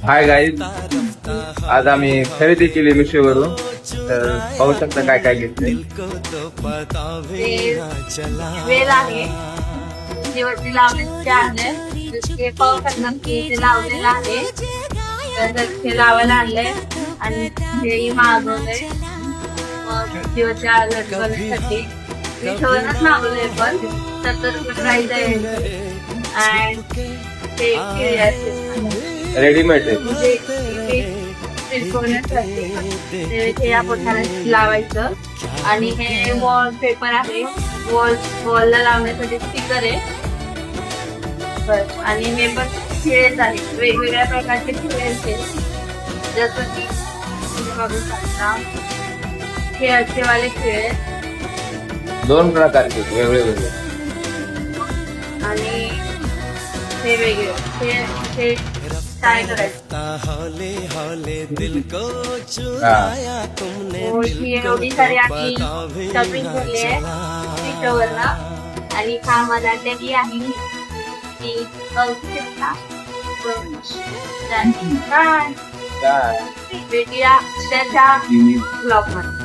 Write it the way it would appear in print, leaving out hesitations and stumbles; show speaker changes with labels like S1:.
S1: Hi guys, आज आम्ही खरेदी केली मिशोवरून. तर पाहू शकता काय काय घेतलंय.
S2: वेल आहे शेवटची लावण्याचे आणले ते पाहू शकता की ते लावलेलं आहे. तर ते लावायला आणलंय आणि हेही मागवलंय शेवटच्या लटकवण्यासाठी. मिशोवरच मागवलंय पण 70 रुपये प्राइस आहे. आणि ते
S1: रेडीमेड आहे.
S2: हे या पोठाला लावायचं. आणि हे वॉल पेपर आहे, वॉलला लावण्यासाठी स्टिकर आहे. बस. आणि हे पण खिळेच आहे, वेगवेगळ्या प्रकारचे खिळे, जसं की बघू शकता खेळचे वाले खिळे
S1: 2 प्रकारचे वेगळे वेगळे.
S2: आणि हे वेगळे हे काय करायचं. एवढी सारी आम्ही शॉपिंग केली आहे मिशोवरला. आणि कामाला ही आहे ती बघू शकता. भेटूया त्याच्या ब्लॉग मध्ये.